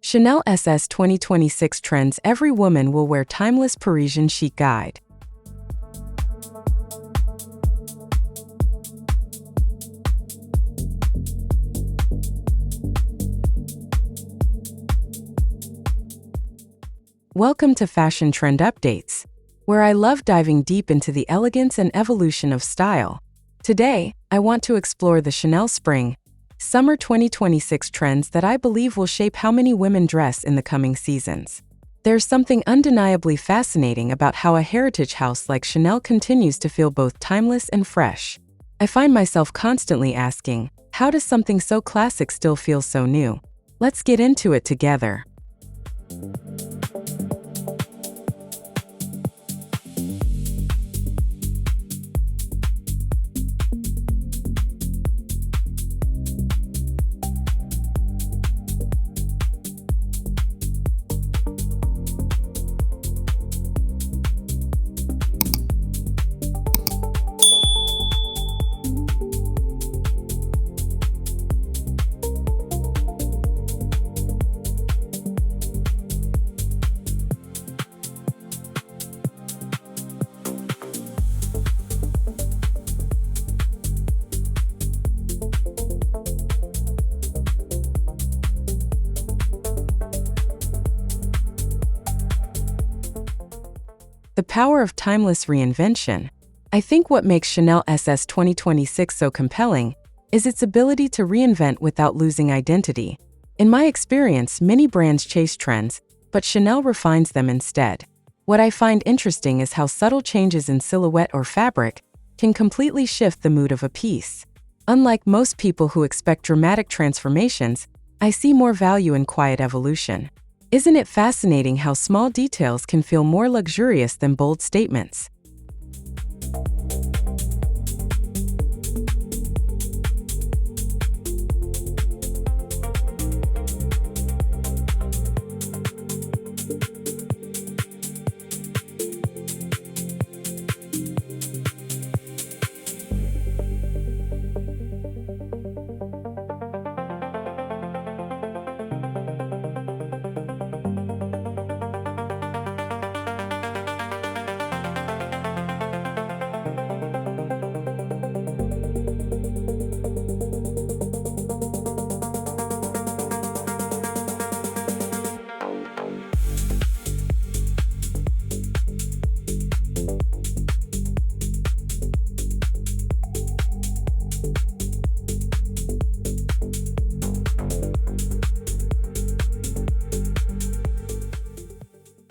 Chanel SS 2026 Trends Every Woman Will Wear Timeless Parisian Chic Guide. Welcome to Fashion Trend Updates, where I love diving deep into the elegance and evolution of style. Today, I want to explore the Chanel Spring/Summer 2026 trends that I believe will shape how many women dress in the coming seasons. There's something undeniably fascinating about how a heritage house like Chanel continues to feel both timeless and fresh. I find myself constantly asking, how does something so classic still feel so new? Let's get into it together. The power of timeless reinvention. I think what makes Chanel SS 2026 so compelling is its ability to reinvent without losing identity. In my experience, many brands chase trends, but Chanel refines them instead. What I find interesting is how subtle changes in silhouette or fabric can completely shift the mood of a piece. Unlike most people who expect dramatic transformations, I see more value in quiet evolution. Isn't it fascinating how small details can feel more luxurious than bold statements?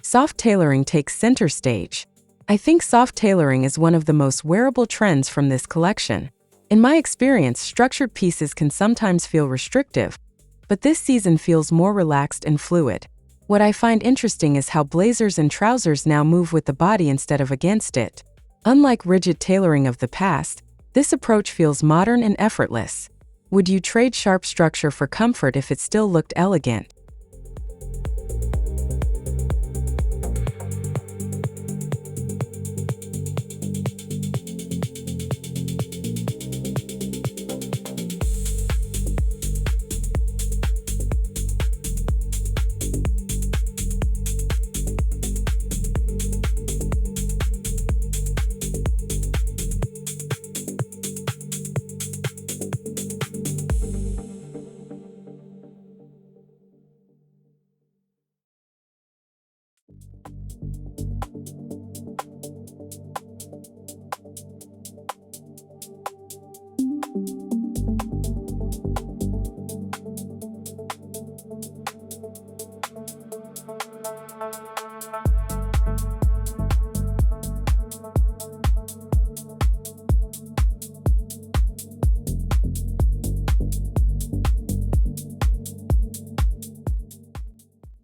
Soft tailoring takes center stage. I think soft tailoring is one of the most wearable trends from this collection. In my experience, structured pieces can sometimes feel restrictive, but this season feels more relaxed and fluid. What I find interesting is how blazers and trousers now move with the body instead of against it. Unlike rigid tailoring of the past, this approach feels modern and effortless. Would you trade sharp structure for comfort if it still looked elegant?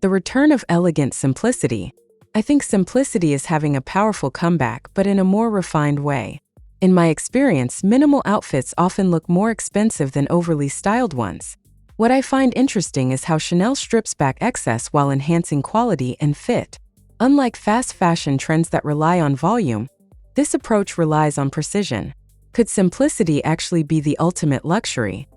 The return of elegant simplicity. I think simplicity is having a powerful comeback, but in a more refined way. In my experience, minimal outfits often look more expensive than overly styled ones. What I find interesting is how Chanel strips back excess while enhancing quality and fit. Unlike fast fashion trends that rely on volume, this approach relies on precision. Could simplicity actually be the ultimate luxury?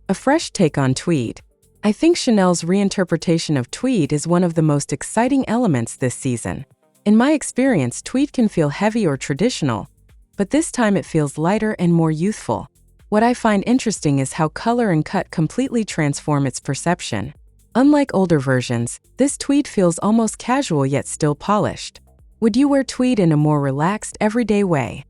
A fresh take on tweed. I think Chanel's reinterpretation of tweed is one of the most exciting elements this season. In my experience, tweed can feel heavy or traditional, but this time it feels lighter and more youthful. What I find interesting is how color and cut completely transform its perception. Unlike older versions, this tweed feels almost casual yet still polished. Would you wear tweed in a more relaxed, everyday way?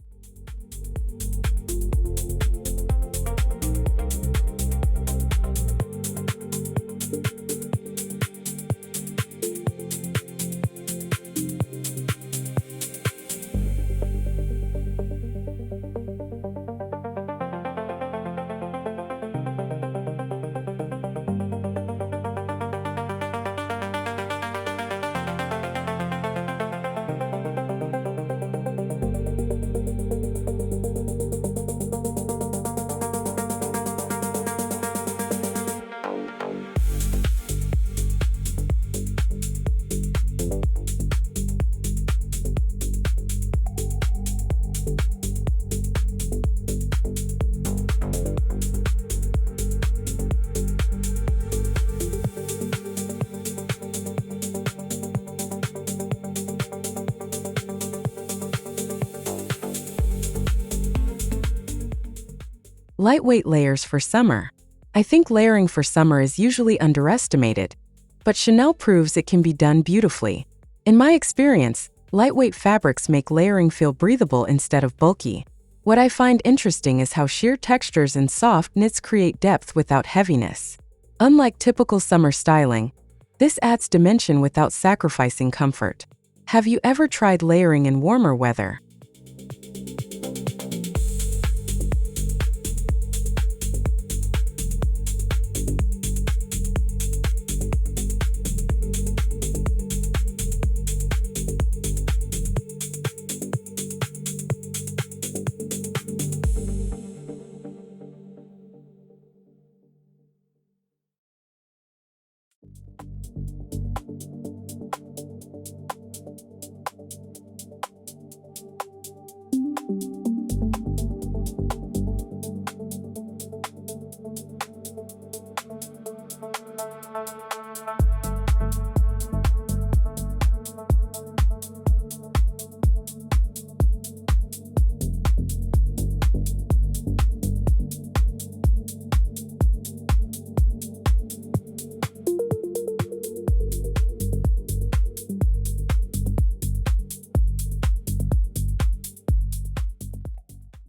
Lightweight layers for summer. I think layering for summer is usually underestimated, but Chanel proves it can be done beautifully. In my experience, lightweight fabrics make layering feel breathable instead of bulky. What I find interesting is how sheer textures and soft knits create depth without heaviness. Unlike typical summer styling, this adds dimension without sacrificing comfort. Have you ever tried layering in warmer weather?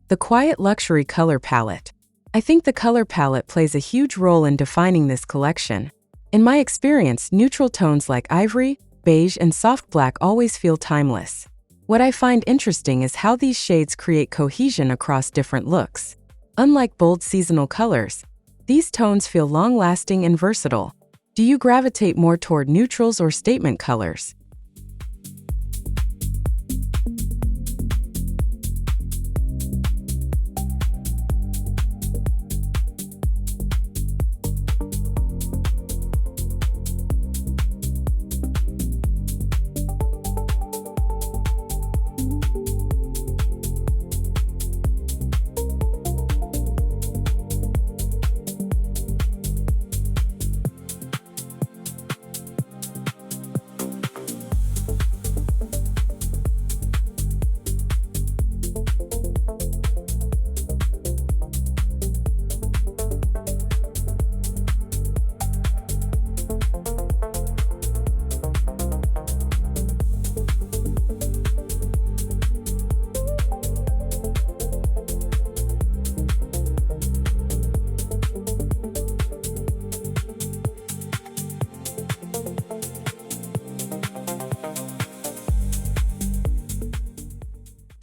The quiet luxury color palette. I think the color palette plays a huge role in defining this collection. In my experience, neutral tones like ivory, beige, and soft black always feel timeless. What I find interesting is how these shades create cohesion across different looks. Unlike bold seasonal colors, these tones feel long-lasting and versatile. Do you gravitate more toward neutrals or statement colors?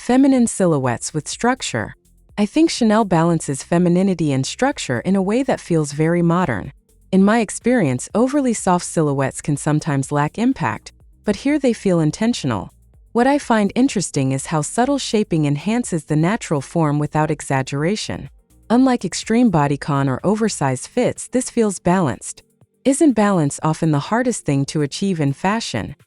Feminine silhouettes with structure. I think Chanel balances femininity and structure in a way that feels very modern. In my experience, overly soft silhouettes can sometimes lack impact, but here they feel intentional. What I find interesting is how subtle shaping enhances the natural form without exaggeration. Unlike extreme bodycon or oversized fits, this feels balanced. Isn't balance often the hardest thing to achieve in fashion?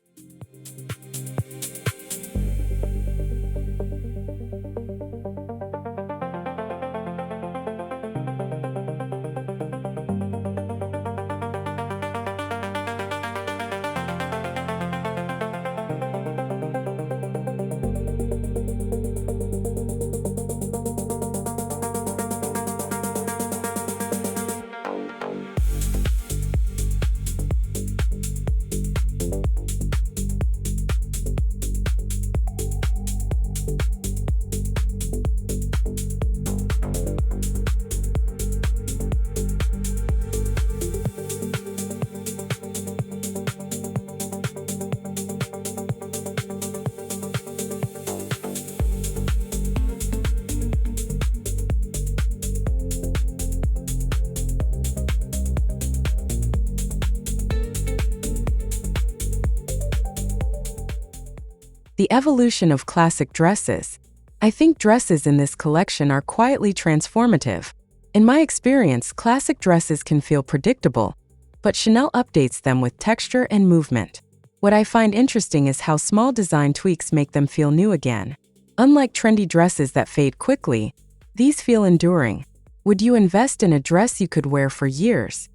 The evolution of classic dresses. I think dresses in this collection are quietly transformative. In my experience, classic dresses can feel predictable, but Chanel updates them with texture and movement. What I find interesting is how small design tweaks make them feel new again. Unlike trendy dresses that fade quickly, these feel enduring. Would you invest in a dress you could wear for years?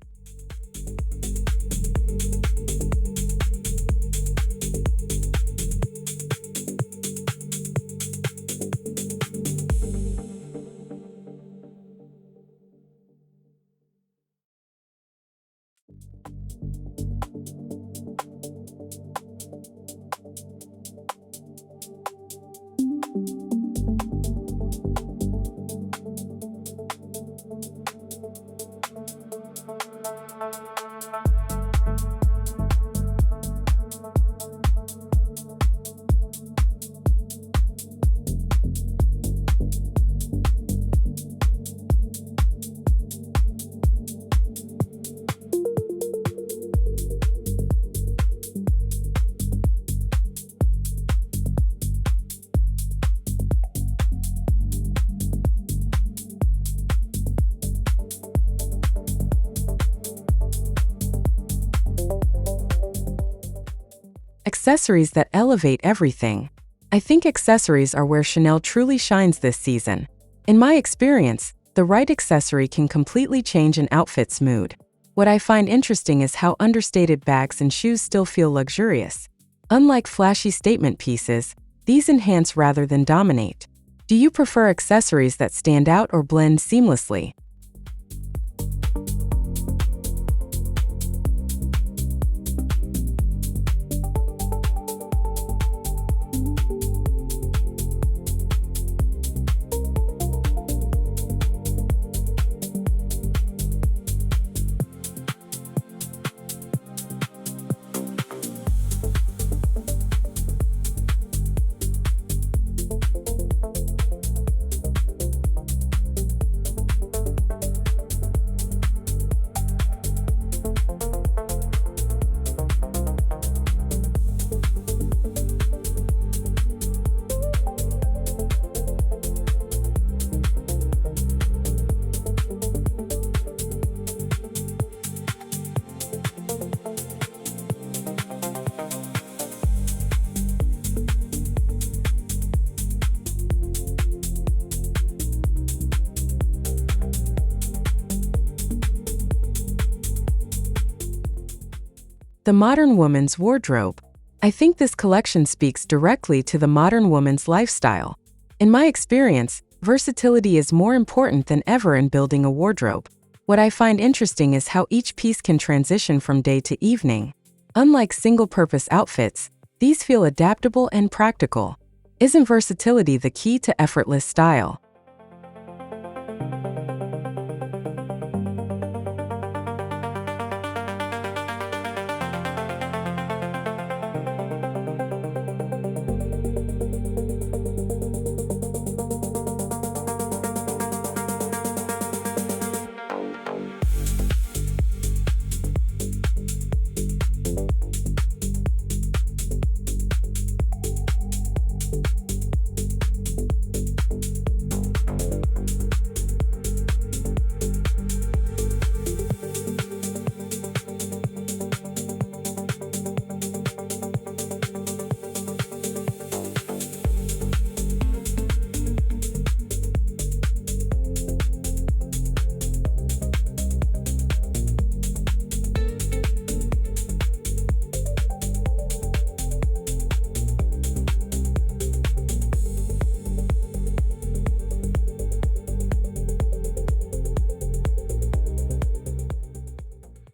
Accessories that elevate everything. I think accessories are where Chanel truly shines this season. In my experience, the right accessory can completely change an outfit's mood. What I find interesting is how understated bags and shoes still feel luxurious. Unlike flashy statement pieces, these enhance rather than dominate. Do you prefer accessories that stand out or blend seamlessly? The modern woman's wardrobe. I think this collection speaks directly to the modern woman's lifestyle. In my experience, versatility is more important than ever in building a wardrobe. What I find interesting is how each piece can transition from day to evening. Unlike single-purpose outfits, these feel adaptable and practical. Isn't versatility the key to effortless style?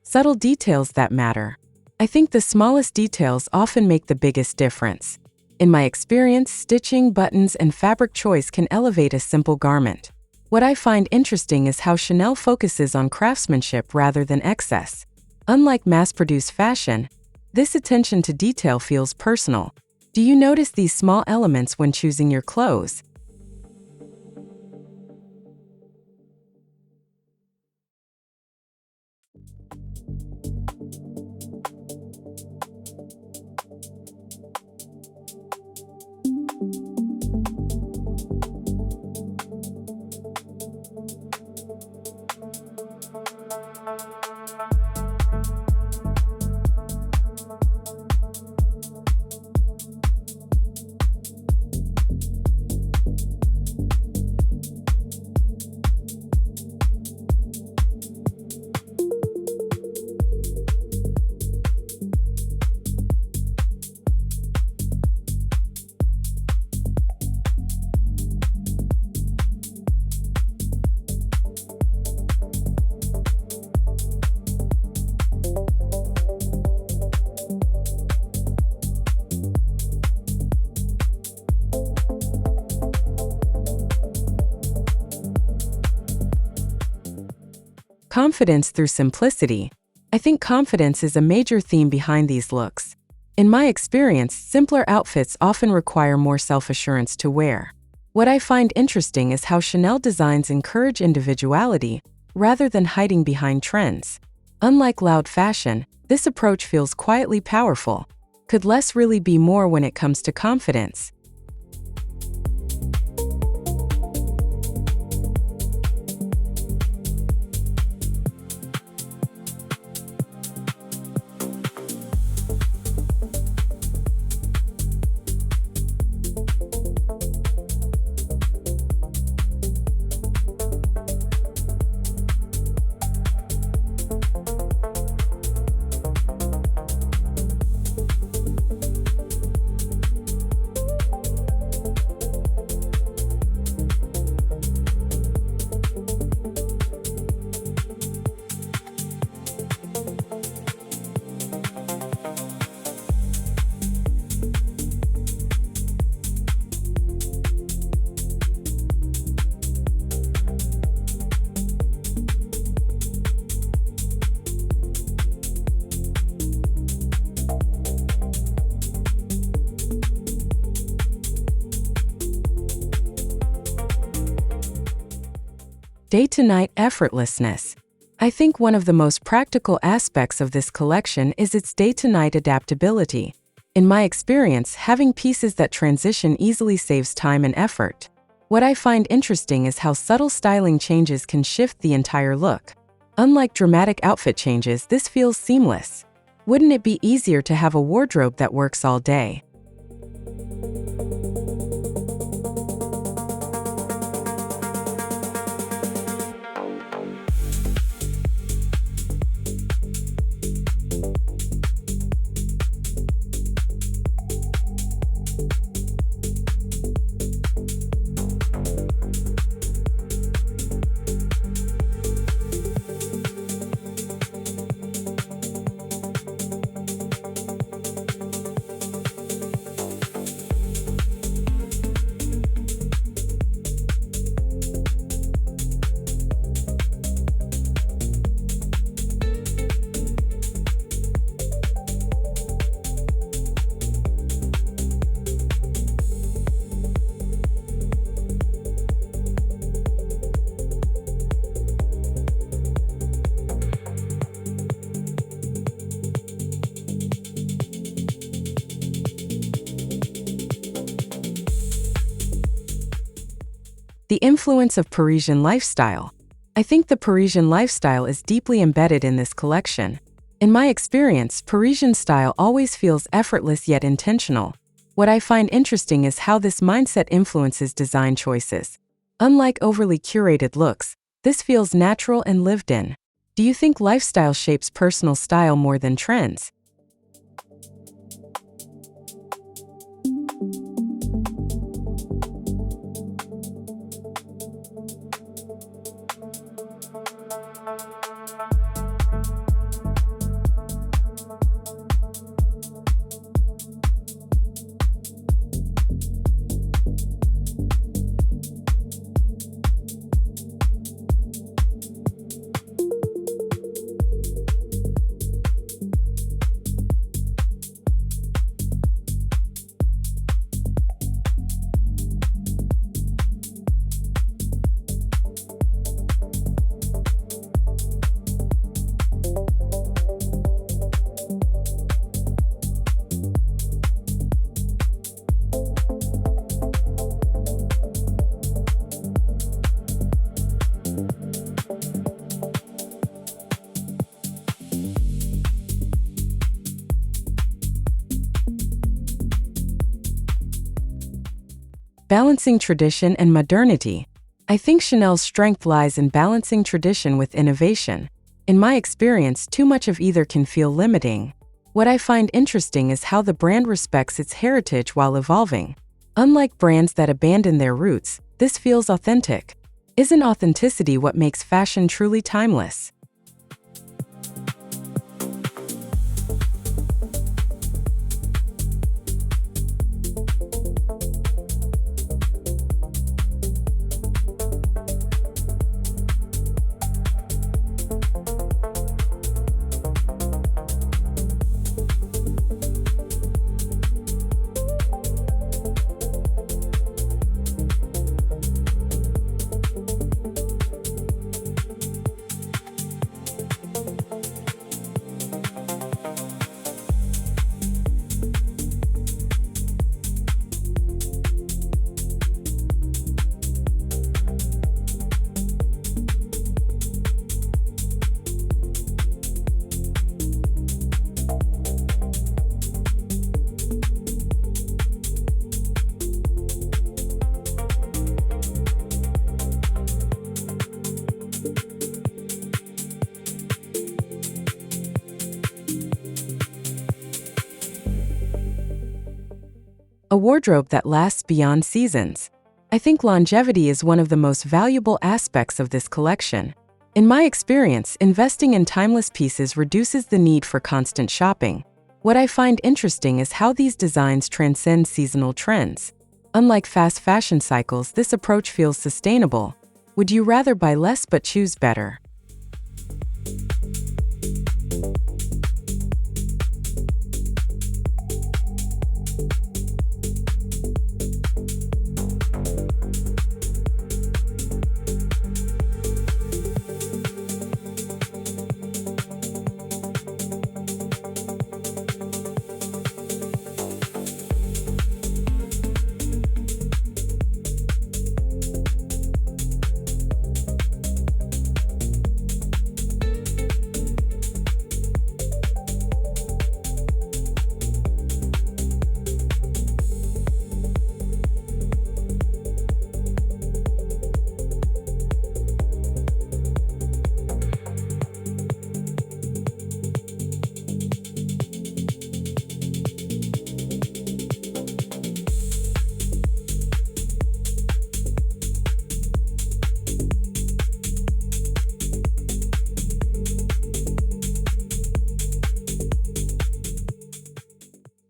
Subtle details that matter. I think the smallest details often make the biggest difference. In my experience, stitching, buttons, and fabric choice can elevate a simple garment. What I find interesting is how Chanel focuses on craftsmanship rather than excess. Unlike mass-produced fashion, this attention to detail feels personal. Do you notice these small elements when choosing your clothes? Confidence through simplicity. I think confidence is a major theme behind these looks. In my experience, simpler outfits often require more self-assurance to wear. What I find interesting is how Chanel designs encourage individuality rather than hiding behind trends. Unlike loud fashion, this approach feels quietly powerful. Could less really be more when it comes to confidence? Day-to-night effortlessness. I think one of the most practical aspects of this collection is its day-to-night adaptability. In my experience, having pieces that transition easily saves time and effort. What I find interesting is how subtle styling changes can shift the entire look. Unlike dramatic outfit changes, this feels seamless. Wouldn't it be easier to have a wardrobe that works all day? The influence of Parisian lifestyle. I think the Parisian lifestyle is deeply embedded in this collection. In my experience, Parisian style always feels effortless yet intentional. What I find interesting is how this mindset influences design choices. Unlike overly curated looks, this feels natural and lived in. Do you think lifestyle shapes personal style more than trends? Balancing tradition and modernity. I think Chanel's strength lies in balancing tradition with innovation. In my experience, too much of either can feel limiting. What I find interesting is how the brand respects its heritage while evolving. Unlike brands that abandon their roots, this feels authentic. Isn't authenticity what makes fashion truly timeless? A wardrobe that lasts beyond seasons. I think longevity is one of the most valuable aspects of this collection. In my experience, investing in timeless pieces reduces the need for constant shopping. What I find interesting is how these designs transcend seasonal trends. Unlike fast fashion cycles, this approach feels sustainable. Would you rather buy less but choose better?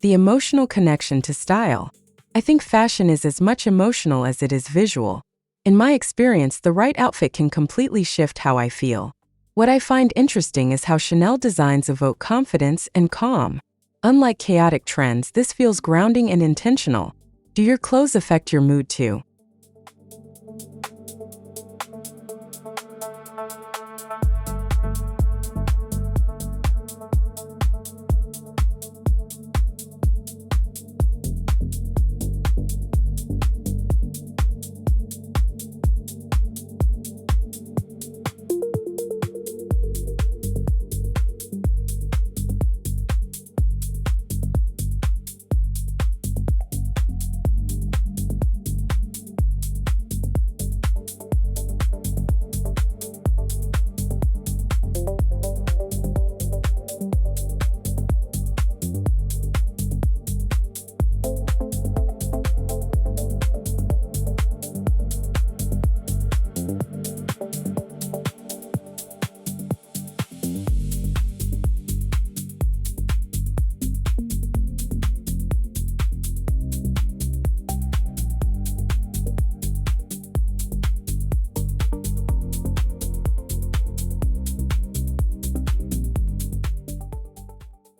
The emotional connection to style. I think fashion is as much emotional as it is visual. In my experience, the right outfit can completely shift how I feel. What I find interesting is how Chanel designs evoke confidence and calm. Unlike chaotic trends, this feels grounding and intentional. Do your clothes affect your mood too?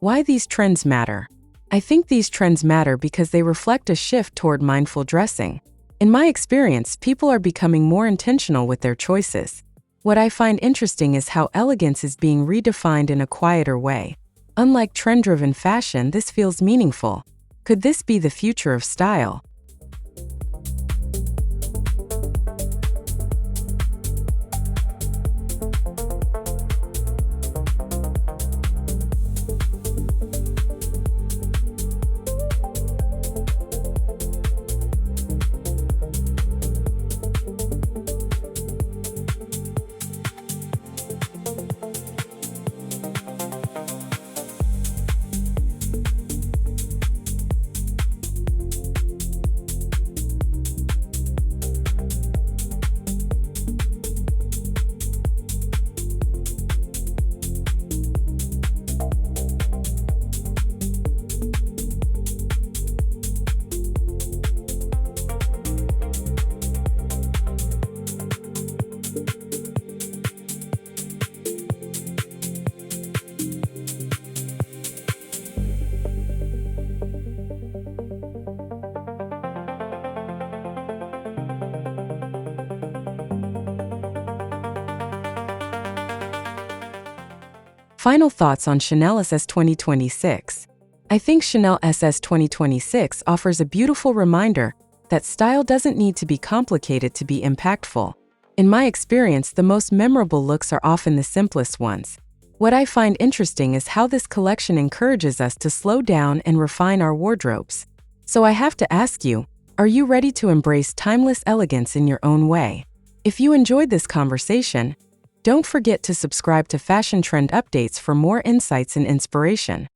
Why these trends matter? I think these trends matter because they reflect a shift toward mindful dressing. In my experience, people are becoming more intentional with their choices. What I find interesting is how elegance is being redefined in a quieter way. Unlike trend-driven fashion, this feels meaningful. Could this be the future of style? Final thoughts on Chanel SS 2026. I think Chanel SS 2026 offers a beautiful reminder that style doesn't need to be complicated to be impactful. In my experience, the most memorable looks are often the simplest ones. What I find interesting is how this collection encourages us to slow down and refine our wardrobes. So I have to ask you, are you ready to embrace timeless elegance in your own way? If you enjoyed this conversation, don't forget to subscribe to Fashion Trend Updates for more insights and inspiration.